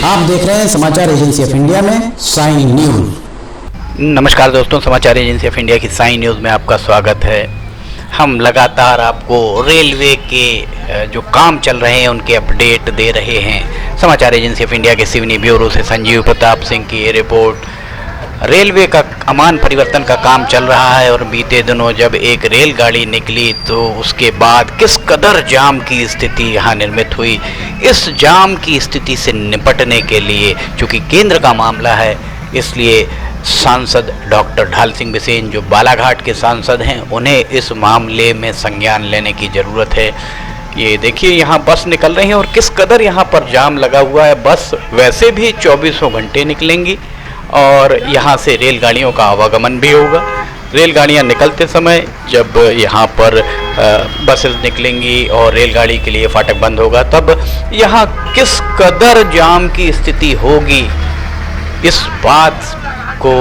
आप देख रहे हैं समाचार एजेंसी ऑफ इंडिया में साइन न्यूज। नमस्कार दोस्तों, समाचार एजेंसी ऑफ इंडिया की साइन न्यूज़ में आपका स्वागत है। हम लगातार आपको रेलवे के जो काम चल रहे हैं उनके अपडेट दे रहे हैं। समाचार एजेंसी ऑफ इंडिया के सिवनी ब्यूरो से संजीव प्रताप सिंह की ये रिपोर्ट। रेलवे का अमान परिवर्तन का काम चल रहा है और बीते दिनों जब एक रेलगाड़ी निकली तो उसके बाद किस कदर जाम की स्थिति यहाँ निर्मित हुई। इस जाम की स्थिति से निपटने के लिए, चूँकि केंद्र का मामला है, इसलिए सांसद डॉक्टर ढाल सिंह बिसेन जो बालाघाट के सांसद हैं, उन्हें इस मामले में संज्ञान लेने की ज़रूरत है। ये देखिए, यहाँ बस निकल रही हैं और किस कदर यहाँ पर जाम लगा हुआ है। बस वैसे भी 24 घंटे निकलेंगी और यहाँ से रेलगाड़ियों का आवागमन भी होगा। रेलगाड़ियाँ निकलते समय जब यहाँ पर बसेस निकलेंगी और रेलगाड़ी के लिए फाटक बंद होगा, तब यहाँ किस कदर जाम की स्थिति होगी, इस बात को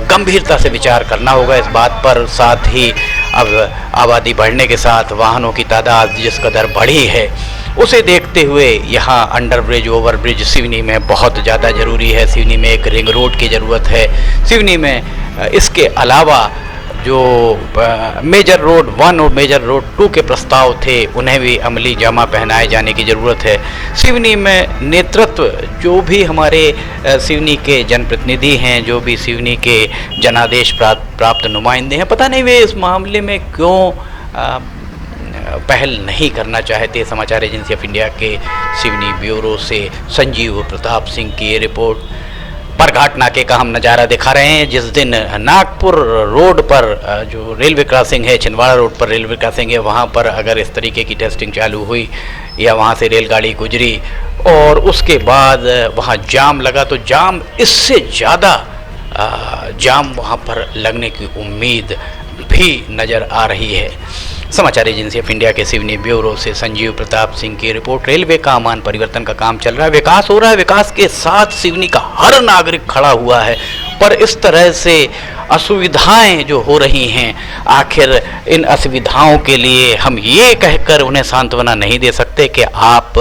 गंभीरता से विचार करना होगा। इस बात पर साथ ही अब आबादी बढ़ने के साथ वाहनों की तादाद जिस कदर बढ़ी है, उसे देखते हुए यहाँ अंडरब्रिज, ओवरब्रिज सिवनी में बहुत ज़्यादा ज़रूरी है। सिवनी में एक रिंग रोड की ज़रूरत है। सिवनी में इसके अलावा जो मेजर रोड 1 और मेजर रोड 2 के प्रस्ताव थे, उन्हें भी अमली जामा पहनाए जाने की ज़रूरत है। सिवनी में नेतृत्व, जो भी हमारे सिवनी के जनप्रतिनिधि हैं, जो भी सिवनी के जनादेश प्राप्त नुमाइंदे हैं, पता नहीं वे इस मामले में क्यों पहल नहीं करना चाहते। समाचार एजेंसी ऑफ इंडिया के सिवनी ब्यूरो से संजीव प्रताप सिंह की ये रिपोर्ट। परघाट नाके का हम नज़ारा दिखा रहे हैं। जिस दिन नागपुर रोड पर जो रेलवे क्रॉसिंग है, छिंदवाड़ा रोड पर रेलवे क्रॉसिंग है, वहाँ पर अगर इस तरीके की टेस्टिंग चालू हुई या वहाँ से रेलगाड़ी गुजरी और उसके बाद वहाँ जाम लगा, तो जाम इससे ज़्यादा जाम वहाँ पर लगने की उम्मीद भी नज़र आ रही है। समाचार एजेंसी ऑफ इंडिया के सिवनी ब्यूरो से संजीव प्रताप सिंह की रिपोर्ट। रेलवे का अमान परिवर्तन का काम चल रहा है, विकास हो रहा है, विकास के साथ सिवनी का हर नागरिक खड़ा हुआ है, पर इस तरह से असुविधाएं जो हो रही हैं, आखिर इन असुविधाओं के लिए हम ये कहकर उन्हें सांत्वना नहीं दे सकते कि आप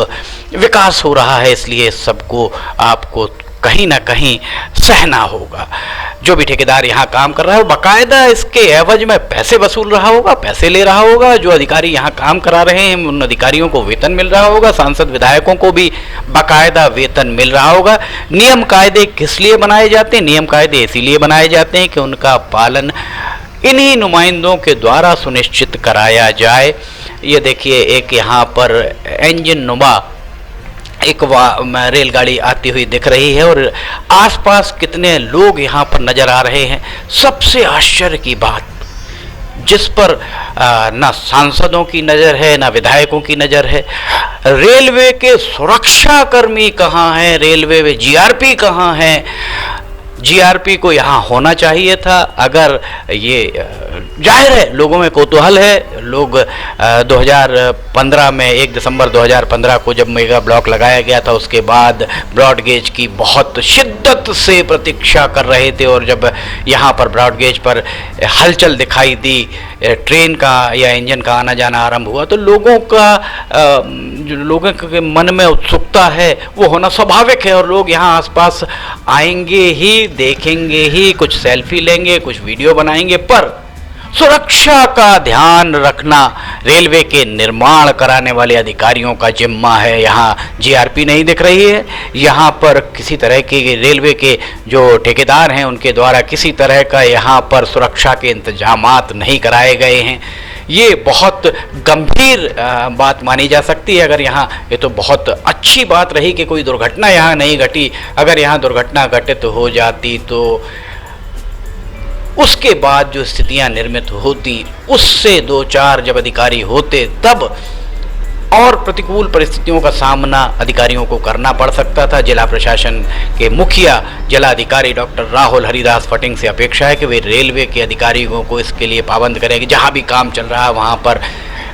विकास हो रहा है इसलिए सबको आपको कहीं ना कहीं सहना होगा। जो भी ठेकेदार यहाँ काम कर रहा है, बाकायदा इसके एवज में पैसे वसूल रहा होगा, पैसे ले रहा होगा। जो अधिकारी यहाँ काम करा रहे हैं, उन अधिकारियों को वेतन मिल रहा होगा। सांसद विधायकों को भी बाकायदा वेतन मिल रहा होगा। नियम कायदे किस लिए बनाए जाते हैं? नियम कायदे इसीलिए बनाए जाते हैं कि उनका पालन इन्हीं नुमाइंदों के द्वारा सुनिश्चित कराया जाए। ये देखिए, एक यहाँ पर इंजन नुमा एक रेलगाड़ी आती हुई दिख रही है और आसपास कितने लोग यहाँ पर नज़र आ रहे हैं। सबसे आश्चर्य की बात, जिस पर ना सांसदों की नज़र है, ना विधायकों की नज़र है, रेलवे के सुरक्षाकर्मी कहाँ हैं, रेलवे में जीआरपी कहाँ हैं? जीआरपी को यहाँ होना चाहिए था। अगर ये जाहिर है लोगों में कौतूहल है, लोग 2015 में 1 दिसंबर 2015 को जब मेगा ब्लॉक लगाया गया था, उसके बाद ब्रॉड गेज की बहुत शिद्दत से प्रतीक्षा कर रहे थे और जब यहाँ पर ब्रॉड गेज पर हलचल दिखाई दी, ट्रेन का या इंजन का आना जाना आरंभ हुआ, तो लोगों के मन में उत्सुकता है वो होना स्वाभाविक है और लोग यहाँ आसपास आएंगे ही, देखेंगे ही, कुछ सेल्फी लेंगे, कुछ वीडियो बनाएंगे। पर सुरक्षा का ध्यान रखना रेलवे के निर्माण कराने वाले अधिकारियों का जिम्मा है। यहाँ जीआरपी नहीं दिख रही है, यहाँ पर किसी तरह के रेलवे के जो ठेकेदार हैं उनके द्वारा किसी तरह का यहाँ पर सुरक्षा के इंतजामात नहीं कराए गए हैं। ये बहुत गंभीर बात मानी जा सकती है। अगर यहाँ, ये तो बहुत अच्छी बात रही कि कोई दुर्घटना यहाँ नहीं घटी। अगर यहाँ दुर्घटना घटित हो जाती तो उसके बाद जो स्थितियां निर्मित होती, उससे 2-4 जब अधिकारी होते, तब और प्रतिकूल परिस्थितियों का सामना अधिकारियों को करना पड़ सकता था। जिला प्रशासन के मुखिया जिला अधिकारी डॉक्टर राहुल हरिदास फटिंग से अपेक्षा है कि वे रेलवे के अधिकारियों को इसके लिए पाबंद करें कि जहां भी काम चल रहा है वहां पर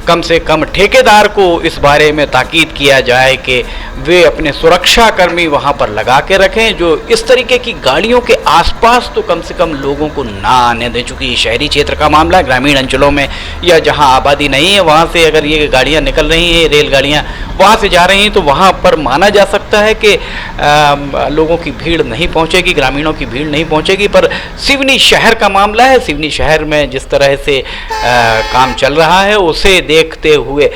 कम से कम ठेकेदार को इस बारे में ताकीद किया जाए कि वे अपने सुरक्षा कर्मी वहां पर लगा के रखें, जो इस तरीके की गाड़ियों के आसपास तो कम से कम लोगों को ना आने दें। चूँकि शहरी क्षेत्र का मामला, ग्रामीण अंचलों में या जहां आबादी नहीं है वहां से अगर ये गाड़ियां निकल रही हैं, रेलगाड़ियां वहां से जा रही हैं, तो वहां पर माना जा सकता है कि लोगों की भीड़ नहीं पहुंचेगी, ग्रामीणों की भीड़ नहीं पहुंचेगी। पर सिवनी शहर का मामला है, सिवनी शहर में जिस तरह से काम चल रहा है उसे देखते हुए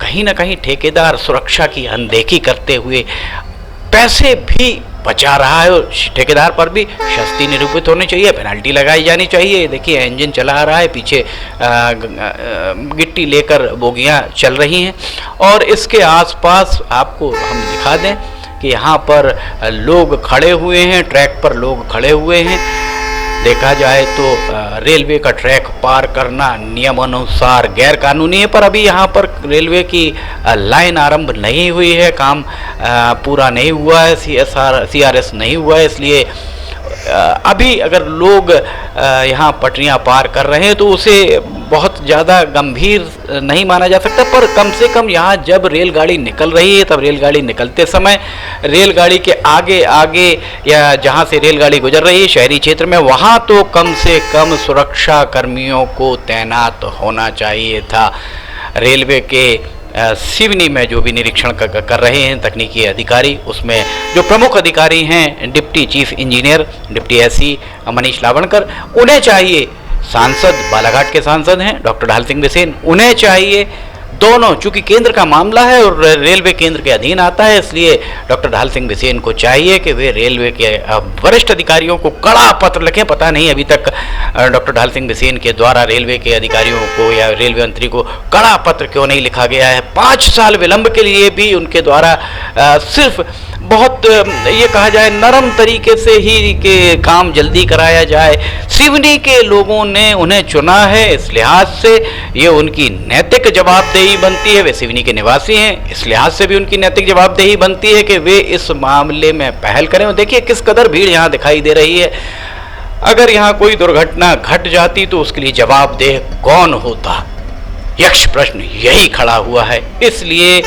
कहीं ना कहीं ठेकेदार सुरक्षा की अनदेखी करते हुए पैसे भी बचा रहा है, और ठेकेदार पर भी शास्ति निरूपित होनी चाहिए, पेनल्टी लगाई जानी चाहिए। देखिए इंजन चला रहा है, पीछे गिट्टी लेकर बोगियां चल रही हैं, और इसके आसपास आपको हम दिखा दें कि यहाँ पर लोग खड़े हुए हैं, ट्रैक पर लोग खड़े हुए हैं। देखा जाए तो रेलवे का ट्रैक पार करना नियमानुसार गैर कानूनी है, पर अभी यहाँ पर रेलवे की लाइन आरंभ नहीं हुई है, काम पूरा नहीं हुआ है, CRS नहीं हुआ है, इसलिए अभी अगर लोग यहाँ पटरियाँ पार कर रहे हैं तो उसे बहुत ज़्यादा गंभीर नहीं माना जा सकता। पर कम से कम यहाँ जब रेलगाड़ी निकल रही है, तब रेलगाड़ी निकलते समय रेलगाड़ी के आगे आगे या जहाँ से रेलगाड़ी गुजर रही है शहरी क्षेत्र में, वहाँ तो कम से कम सुरक्षा कर्मियों को तैनात होना चाहिए था। रेलवे के सिवनी में जो भी निरीक्षण कर रहे हैं तकनीकी अधिकारी, उसमें जो प्रमुख अधिकारी हैं deputy chief engineer, deputy SC Manish Lavankar, उन्हें चाहिए, सांसद बालाघाट के सांसद हैं डॉक्टर ढाल सिंह बिसेन, उन्हें चाहिए, दोनों, चूंकि केंद्र का मामला है और रेलवे केंद्र के अधीन आता है, इसलिए डॉक्टर ढाल सिंह बिसेन को चाहिए कि वे रेलवे के वरिष्ठ अधिकारियों को कड़ा पत्र लिखें। पता नहीं अभी तक डॉक्टर ढाल सिंह बिसेन के द्वारा रेलवे के अधिकारियों को या रेलवे मंत्री को कड़ा पत्र क्यों नहीं लिखा गया है। 5 साल विलंब के लिए भी उनके द्वारा सिर्फ बहुत ये कहा जाए नरम तरीके से ही के काम जल्दी कराया जाए। सिवनी के लोगों ने उन्हें चुना है, इस लिहाज से ये उनकी नैतिक जवाबदेही बनती है, वे सिवनी के निवासी हैं, इस लिहाज से भी उनकी नैतिक जवाबदेही बनती है कि वे इस मामले में पहल करें। और देखिए किस कदर भीड़ यहाँ दिखाई दे रही है। अगर यहाँ कोई दुर्घटना घट जाती तो उसके लिए जवाबदेह कौन होता, यक्ष प्रश्न यही खड़ा हुआ है। इसलिए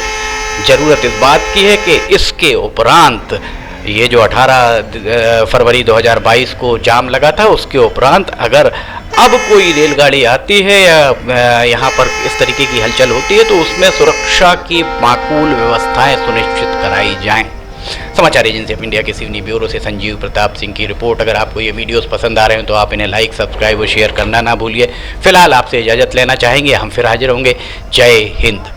जरूरत इस बात की है कि इसके उपरांत ये जो 18 फरवरी 2022 को जाम लगा था, उसके उपरांत अगर अब कोई रेलगाड़ी आती है या यहाँ पर इस तरीके की हलचल होती है तो उसमें सुरक्षा की माकूल व्यवस्थाएं सुनिश्चित कराई जाएं। समाचार एजेंसी ऑफ इंडिया के सिवनी ब्यूरो से संजीव प्रताप सिंह की रिपोर्ट। अगर आपको ये वीडियोस पसंद आ रहे हैं तो आप इन्हें लाइक, सब्सक्राइब और शेयर करना ना भूलिए। फिलहाल आपसे इजाज़त लेना चाहेंगे, हम फिर हाजिर होंगे। जय हिंद।